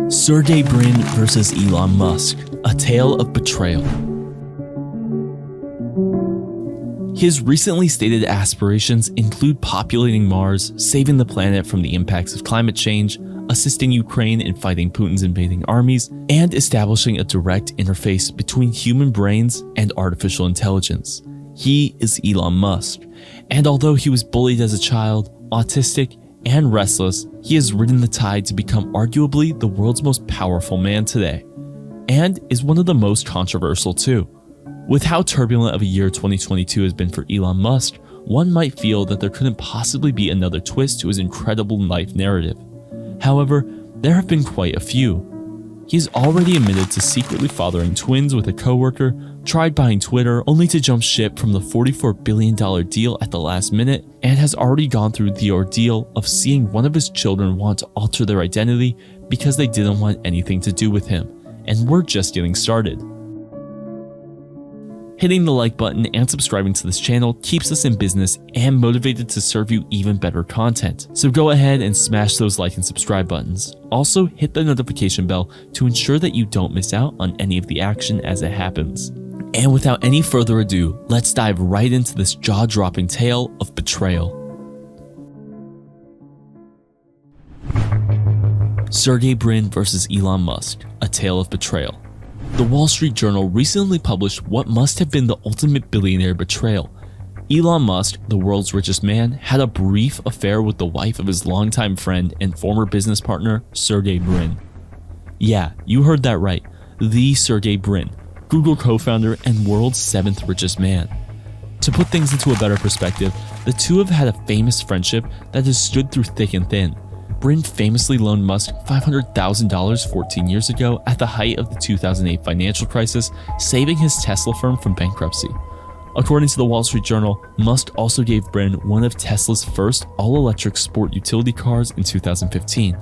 Sergey Brin versus Elon Musk, a tale of betrayal. His recently stated aspirations include populating Mars, saving the planet from the impacts of climate change, assisting Ukraine in fighting Putin's invading armies, and establishing a direct interface between human brains and artificial intelligence. He is Elon Musk, and although he was bullied as a child, autistic, and restless, he has ridden the tide to become arguably the world's most powerful man today, and is one of the most controversial too. With how turbulent of a year 2022 has been for Elon Musk, one might feel that there couldn't possibly be another twist to his incredible life narrative. However, there have been quite a few. He has already admitted to secretly fathering twins with a coworker, tried buying Twitter only to jump ship from the $44 billion deal at the last minute, and has already gone through the ordeal of seeing one of his children want to alter their identity because they didn't want anything to do with him, and we're just getting started. Hitting the like button and subscribing to this channel keeps us in business and motivated to serve you even better content, so go ahead and smash those like and subscribe buttons. Also, hit the notification bell to ensure that you don't miss out on any of the action as it happens. And without any further ado, let's dive right into this jaw-dropping tale of betrayal. Sergey Brin versus Elon Musk, a tale of betrayal. The Wall Street Journal recently published what must have been the ultimate billionaire betrayal. Elon Musk, the world's richest man, had a brief affair with the wife of his longtime friend and former business partner, Sergey Brin. Yeah, you heard that right, the Sergey Brin, Google co-founder and world's 7th richest man. To put things into a better perspective, the two have had a famous friendship that has stood through thick and thin. Brin famously loaned Musk $500,000 14 years ago at the height of the 2008 financial crisis, saving his Tesla firm from bankruptcy. According to the Wall Street Journal, Musk also gave Brin one of Tesla's first all-electric sport utility cars in 2015.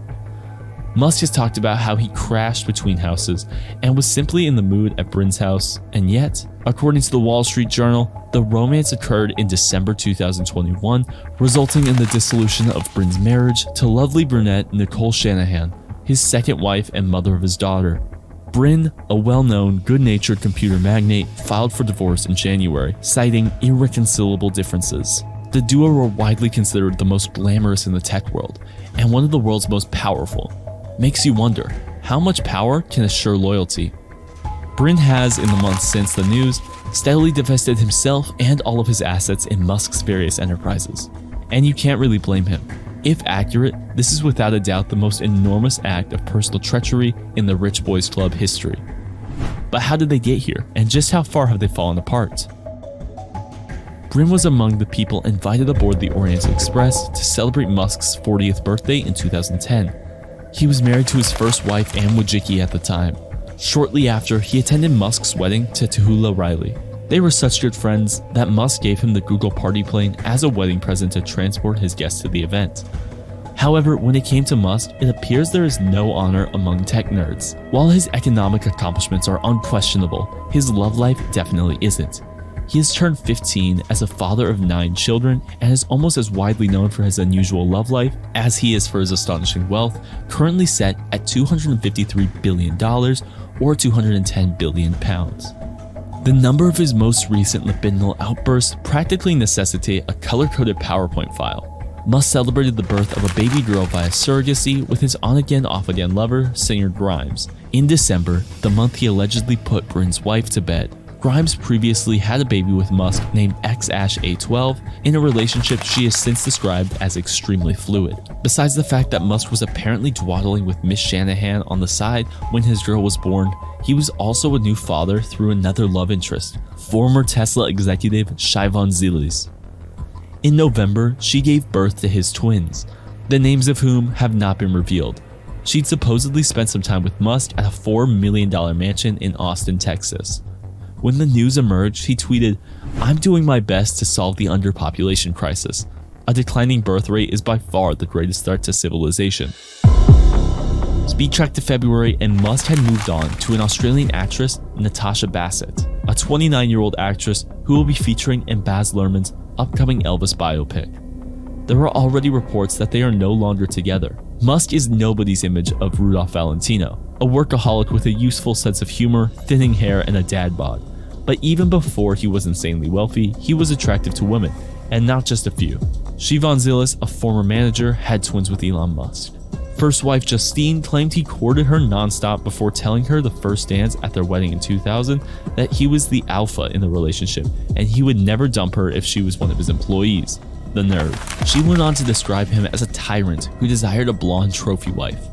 Musk has talked about how he crashed between houses and was simply in the mood at Brin's house, and yet, according to the Wall Street Journal, the romance occurred in December 2021, resulting in the dissolution of Brin's marriage to lovely brunette Nicole Shanahan, his second wife and mother of his daughter. Brin, a well-known, good-natured computer magnate, filed for divorce in January, citing irreconcilable differences. The duo were widely considered the most glamorous in the tech world, and one of the world's most powerful. Makes you wonder, how much power can assure loyalty? Brin has, in the months since the news, steadily divested himself and all of his assets in Musk's various enterprises. And you can't really blame him. If accurate, this is without a doubt the most enormous act of personal treachery in the Rich Boys Club history. But how did they get here, and just how far have they fallen apart? Brin was among the people invited aboard the Orient Express to celebrate Musk's 40th birthday in 2010. He was married to his first wife Anne Wojcicki at the time. Shortly after, he attended Musk's wedding to Tahula Riley. They were such good friends that Musk gave him the Google party plane as a wedding present to transport his guests to the event. However, when it came to Musk, it appears there is no honor among tech nerds. While his economic accomplishments are unquestionable, his love life definitely isn't. He has turned 15 as a father of 9 children and is almost as widely known for his unusual love life as he is for his astonishing wealth, currently set at $253 billion or 210 billion pounds. The number of his most recent libidinal outbursts practically necessitate a color-coded PowerPoint file. Musk celebrated the birth of a baby girl via surrogacy with his on-again, off-again lover, singer Grimes. In December, the month he allegedly put Brin's wife to bed, Grimes previously had a baby with Musk named XAsh-A12 in a relationship she has since described as extremely fluid. Besides the fact that Musk was apparently dawdling with Miss Shanahan on the side when his girl was born, he was also a new father through another love interest, former Tesla executive Shivon Zilis. In November, she gave birth to his twins, the names of whom have not been revealed. She'd supposedly spent some time with Musk at a $4 million mansion in Austin, Texas. When the news emerged, he tweeted, "I'm doing my best to solve the underpopulation crisis. A declining birth rate is by far the greatest threat to civilization." Speed tracked to February, and Musk had moved on to an Australian actress, Natasha Bassett, a 29-year-old actress who will be featuring in Baz Luhrmann's upcoming Elvis biopic. There are already reports that they are no longer together. Musk is nobody's image of Rudolph Valentino, a workaholic with a useful sense of humor, thinning hair, and a dad bod. But even before he was insanely wealthy, he was attractive to women, and not just a few. Siobhan Zilis, a former manager, had twins with Elon Musk. First wife Justine claimed he courted her nonstop before telling her the first dance at their wedding in 2000 that he was the alpha in the relationship and he would never dump her if she was one of his employees. The nerve. She went on to describe him as a tyrant who desired a blonde trophy wife.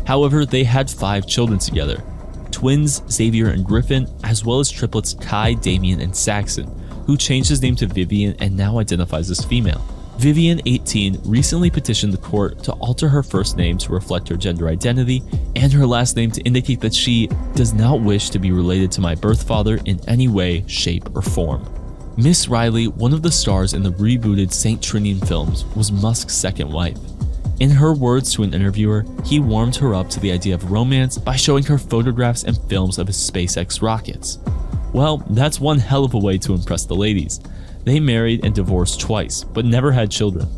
However, they had 5 children together. Twins Xavier and Griffin, as well as triplets Kai, Damien, and Saxon, who changed his name to Vivian and now identifies as female. Vivian, 18, recently petitioned the court to alter her first name to reflect her gender identity and her last name to indicate that she does not wish to be related to my birth father in any way, shape, or form. Miss Riley, one of the stars in the rebooted St. Trinian films, was Musk's second wife. In her words to an interviewer, he warmed her up to the idea of romance by showing her photographs and films of his SpaceX rockets. Well, that's one hell of a way to impress the ladies. They married and divorced twice, but never had children.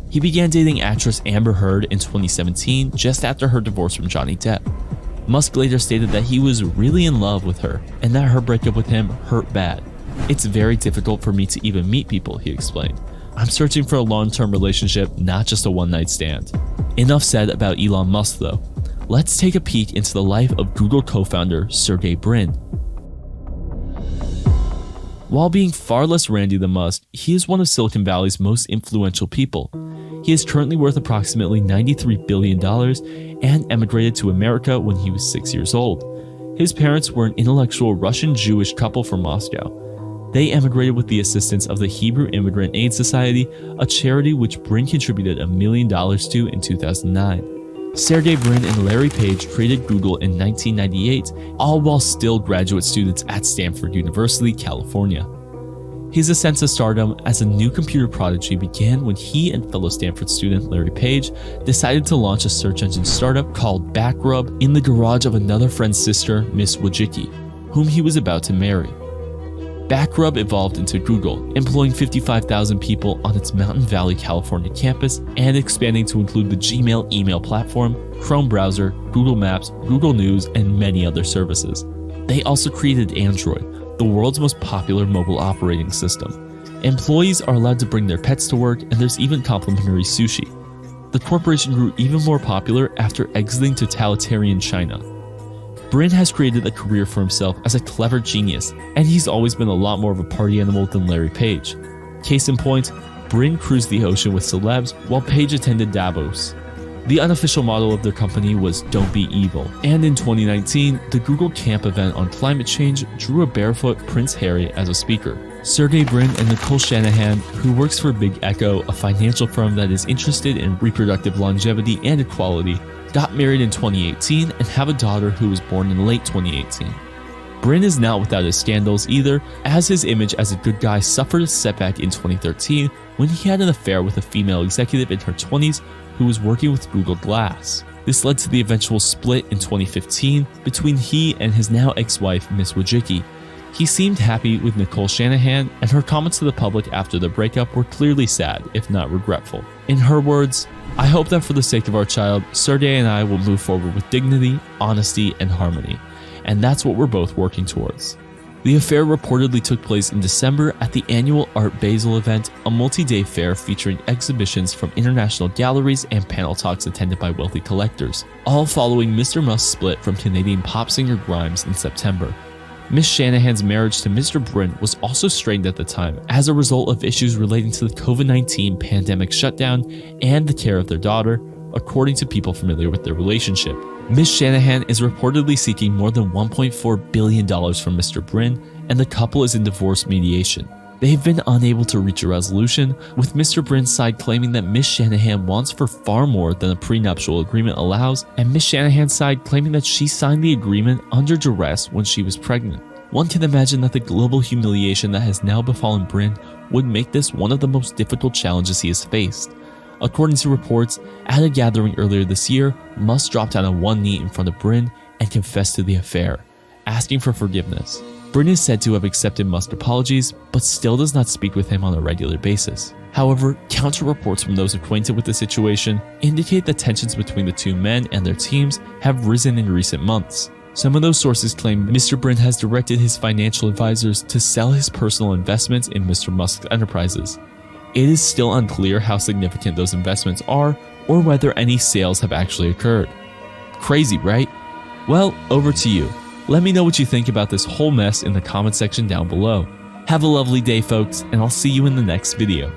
He began dating actress Amber Heard in 2017, just after her divorce from Johnny Depp. Musk later stated that he was really in love with her, and that her breakup with him hurt bad. It's very difficult for me to even meet people, he explained. I'm searching for a long-term relationship, not just a one-night stand. Enough said about Elon Musk though. Let's take a peek into the life of Google co-founder Sergey Brin. While being far less randy than Musk, he is one of Silicon Valley's most influential people. He is currently worth approximately $93 billion and emigrated to America when he was 6 years old. His parents were an intellectual Russian-Jewish couple from Moscow. They emigrated with the assistance of the Hebrew Immigrant Aid Society, a charity which Brin contributed $1 million to in 2009. Sergey Brin and Larry Page created Google in 1998, all while still graduate students at Stanford University, California. His ascent to stardom as a new computer prodigy began when he and fellow Stanford student Larry Page decided to launch a search engine startup called Backrub in the garage of another friend's sister, Miss Wojcicki, whom he was about to marry. Backrub evolved into Google, employing 55,000 people on its Mountain Valley, California campus and expanding to include the Gmail email platform, Chrome browser, Google Maps, Google News, and many other services. They also created Android, the world's most popular mobile operating system. Employees are allowed to bring their pets to work, and there's even complimentary sushi. The corporation grew even more popular after exiting totalitarian China. Brin has created a career for himself as a clever genius, and he's always been a lot more of a party animal than Larry Page. Case in point, Brin cruised the ocean with celebs while Page attended Davos. The unofficial motto of their company was "Don't Be Evil," and in 2019, the Google Camp event on climate change drew a barefoot Prince Harry as a speaker. Sergey Brin and Nicole Shanahan, who works for Big Echo, a financial firm that is interested in reproductive longevity and equality, got married in 2018 and have a daughter who was born in late 2018. Brin is not without his scandals either, as his image as a good guy suffered a setback in 2013 when he had an affair with a female executive in her 20s who was working with Google Glass. This led to the eventual split in 2015 between he and his now ex-wife, Miss Wojcicki. He seemed happy with Nicole Shanahan, and her comments to the public after the breakup were clearly sad, if not regretful. In her words, "I hope that for the sake of our child, Sergey and I will move forward with dignity, honesty, and harmony. And that's what we're both working towards." The affair reportedly took place in December at the annual Art Basel event, a multi-day fair featuring exhibitions from international galleries and panel talks attended by wealthy collectors, all following Mr. Musk's split from Canadian pop singer Grimes in September. Miss Shanahan's marriage to Mr. Brin was also strained at the time as a result of issues relating to the COVID-19 pandemic shutdown and the care of their daughter, according to people familiar with their relationship. Miss Shanahan is reportedly seeking more than $1.4 billion from Mr. Brin, and the couple is in divorce mediation. They have been unable to reach a resolution, with Mr. Brin's side claiming that Miss Shanahan wants for far more than a prenuptial agreement allows, and Miss Shanahan's side claiming that she signed the agreement under duress when she was pregnant. One can imagine that the global humiliation that has now befallen Brin would make this one of the most difficult challenges he has faced. According to reports, at a gathering earlier this year, Musk dropped down on one knee in front of Brin and confessed to the affair, asking for forgiveness. Brin is said to have accepted Musk's apologies, but still does not speak with him on a regular basis. However, counter reports from those acquainted with the situation indicate that tensions between the two men and their teams have risen in recent months. Some of those sources claim Mr. Brin has directed his financial advisors to sell his personal investments in Mr. Musk's enterprises. It is still unclear how significant those investments are or whether any sales have actually occurred. Crazy, right? Well, over to you. Let me know what you think about this whole mess in the comment section down below. Have a lovely day, folks, and I'll see you in the next video.